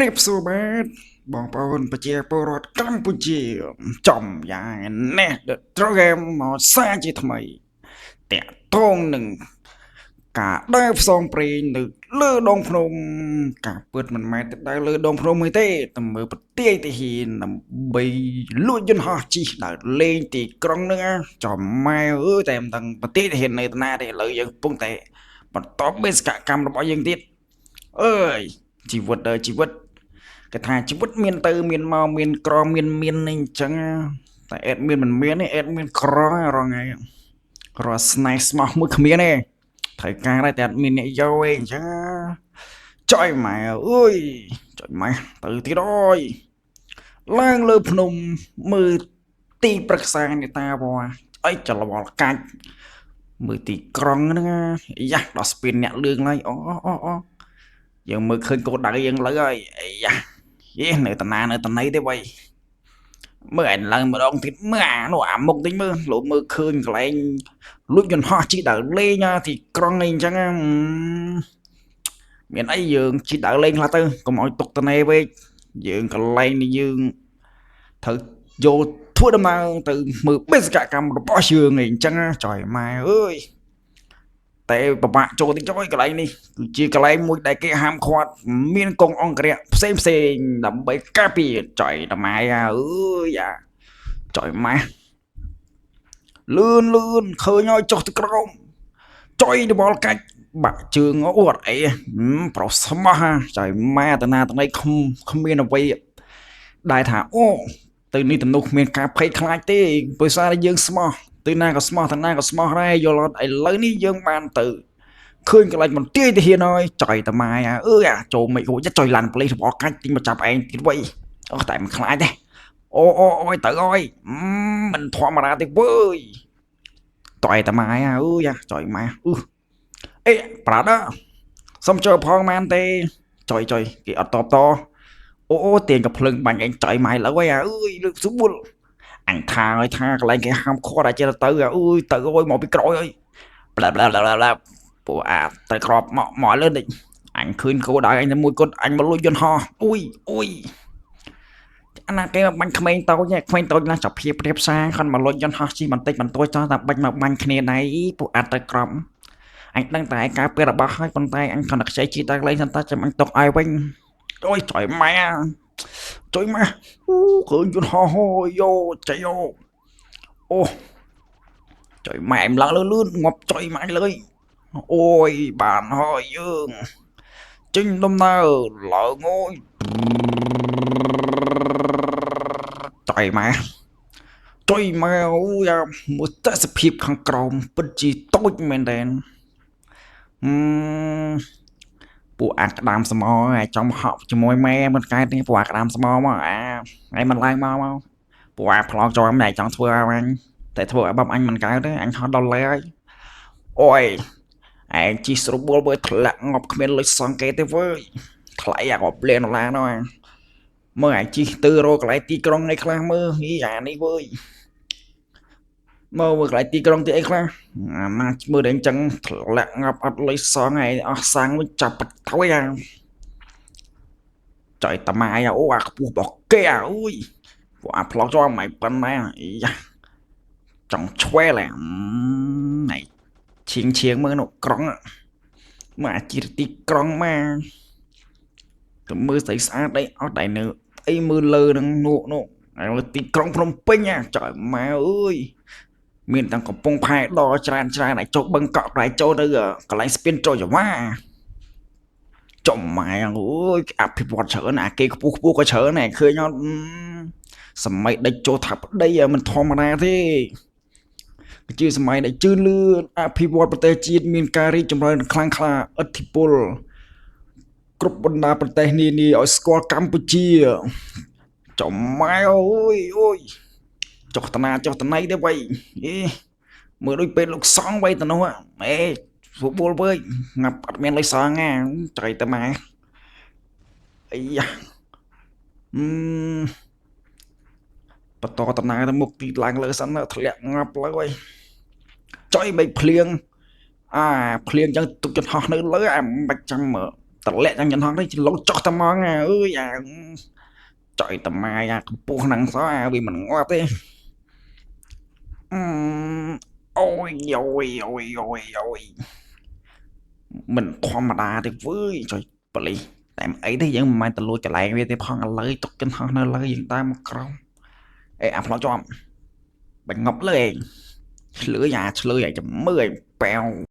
រៀបសួរបាទបងប្អូនប្រជាពលរដ្ឋកម្ពុជាចំយ៉ាងនេះ The Program មកសារជាថ្មីតាក់ទងនឹងការដើរផ្សងព្រេងនៅលើដងភ្នំការពិតមិនមែនតែដើរលើដងភ្នំទេតែមើលប្រទេសទីហ៊ានដើម្បីលួចយន្តហោះជិះដើរលេងទីក្រុងនឹងចំម៉ែអើយតែមិនដឹងប្រទេសទីហ៊ាននៅណាទេឥឡូវយើងកំពុងតែបន្តបេសកកម្មរបស់យើងទៀតអើយជីវិតគេថាជីវិតមានទៅមានមកមានក្រមានអីអញ្ចឹងតែអេដមានមិនមានទេអេដមានក្ររងថ្ងៃរស់ស្នេហ៍ស្មោះមួយគ្មានទេត្រូវការតែអត់មានអ្នកយកឯងអញ្ចឹងចុយម៉ែអើយចុយម៉ែទៅទៀតអើយឡើងលើភ្នំមើលទីប្រឹក្សានេតាបអីចលវល់កាច់មើលទីក្រុងហ្នឹងយ៉ាដល់ស្ពានអ្នកលឿងឡើយអូយើងមើលឃើញកោដៅយើងលើហើយយ៉ាយេនៅតាណានៅតាណីទេវ៉ៃមើលឯងឡើងម្ដងទៀតមើលអាមុខតិចមើលលោកមើលឃើញកន្លែងលួចយន្តហោះជិះដើរលេងទីក្រុងអីអញ្ចឹងមានអីយើងជិះដើរលេងខ្លះទៅកុំឲ្យទុកតាណេពេកយើងកន្លែងនេះយើងត្រូវយកធ្វើដំណើរទៅមើលបេសកកម្មរបស់យើងអីអញ្ចឹងចុយម៉ែអើយតែប្របាក់ចូលតិចចុយកន្លែងនេះគឺជាកន្លែងមួយដែលគេហាមឃាត់មានកងអង្គរៈផ្សេងដើម្បីការពារចុយតម៉ែអើយចុយម៉ែលឿនឃើញឲ្យចុះទៅក្រោមចុយដបលកាច់បាក់ជើងអត់អីប្រុសស្មោះចុយម៉ែតាណាតណៃគ្មានអ្វីដែលថាអូទៅនេះទំនុកគ្មានការភ័យខ្លាចទេព្រោះសារយើងស្មោះទៅណាក៏ស្មោះតាណាក៏ស្មោះដែរយល់អត់ឥឡូវនេះយើងបានទៅឃើញកន្លែងមន្ទីរទាហានហើយចុយតម៉ែអើយចូលមិនរួចចុយឡានប៉ូលីសរបស់កាច់ទិញមកចាប់ឯងទៀតវៃអូតែមិនខ្លាចទេអូយទៅអើយមិនធម្មតាទេវើយចុយតម៉ែអើយចុយម៉ែអេប្រាដសុំចូលផងមែនទេចុយគេអត់តបតអូទាញកំភ្លើងបាញ់ឯងចុយម៉ែលើអើយលើកស្បួលអញថាឲ្យកន្លែងគេហាមឃាត់អាចទៅទៅអើយមកពីក្រោយអើយប្លាពួកទៅក្របមកលើនេះអញឃើញគោដៅអញតែមួយគត់អញមកលួចយន្តហោះអុយអាណាគេបាញ់ក្មេងតូចណាចាប់ភៀបរៀបសារគាត់មកលួចយន្តហោះជីបន្តិចបន្តួចចោះតែបាញ់មកបាញ់គ្នាណៃពួកអត់ទៅក្រំអញដឹងតែឯការពេលរបស់ហើយប៉ុន្តែអញគ្រាន់តែខ្ចីជីតែកន្លែងសន្តាចាំអញຕົកឲ្យវិញអូយចុយម៉ែឃើញយន្តហោះយោចៃអូចុយម៉ែឡើងលឿនងាប់ចុយម៉ែលើអូយបានហើយយើងចេញដំណើរឡើងអូយចុយម៉ែអូយមើលទស្សនភាពខាងក្រោមពិតជាតូចមែនទេពួកអាក្តាមស្មោឯចំហក់ជាមួយម៉ែមិនកើតទេពួកអាក្តាមស្មោមកឯងមិនឡើងមកពួកអាប្លង់ចូលម៉ែចង់ធ្វើឲ្យអញតែធ្វើឲ្យបាប់អញមិនកើតទេអញហត់ដល់លេហើយអូយឯងជីស្រួលបួលបើធ្លាក់ងាប់គ្មានលុយសងគេទេវើយថ្លៃអាក៏ព្រានដុល្លារនោះមើលឯងជីទៅរកកន្លែងទីក្រុងឯខ្លះមើលអានេះវើយមើលកន្លែងទីក្រុងទីអីខ្លះអាណាមើលតែអញ្ចឹងធ្លាក់ងាប់អត់លុយសងឯងអស់សាំងវិញចាប់ទៅចុយតម៉ែអូអាខ្ពស់របស់គេអូយពួកអាប្លង់ចូលមិនប៉ុណ្ណាយ៉ាចង់ឆ្វែលណៃឈៀងមើលនោះក្រុងមកអាជីទីក្រុងមកទៅមើលស្អីស្អាតអីអត់តែនៅអីមើលលើនឹងនោះហើយទីក្រុងភ្នំពេញចុយម៉ែអើយមានទាំងកំពង់ផែដ៏ច្រើនឲ្យចុះបឹងកក់ក្រៃចូលទៅកន្លែងស្ពានចូលយ៉ាវ៉ាចំម៉ែអើយអភិវឌ្ឍច្រើនគេខ្ពស់ក៏ច្រើនឃើញអត់សម័យដេចចូលថាប្តីមិនធម្មតាទេជាសម័យដែលជឿនលឿនអភិវឌ្ឍប្រទេសជាតិមានការរីកចម្រើនខ្លាំងក្លាឥទ្ធិពលគ្រប់បណ្ដាប្រទេសនានាឲ្យស្គាល់កម្ពុជាចំម៉ែអើយចុះតាណៃទេវ៉ៃមើលដូចពេលលោកសងវ៉ៃទៅនោះស្រួលវើយងាប់អត់មានលុយសងចៃតម៉ែអីយ៉ាបន្តតាណាទៅមុខទីឡើងលើសិនធ្លាក់ងាប់លើហើយចុយបីភ្លៀងភ្លៀងចឹងទុកចន្ទហោះនៅលើមិនចាំមើល តម្លាក់យ៉ាងញ៉ាំហងនេះលោចចុះតែមកអើយអាចុយតែមកអាកំពស់ហ្នឹងសោះអាវាមិនងាប់ទេអូយអូយអូយអូយអូយមិនធម្មតាទេវើយចុយប៉លីសតែអីទេយើងមិនមែនទៅលួចកន្លែងវាទេផងឥឡូវទុកចំហនៅលើយើងតាមមកក្រោមអេអាផ្លោជាប់បាញ់ងប់លើឯងឆ្លើយអាឆ្លើយអាចាំមើលឯងប៉ែវ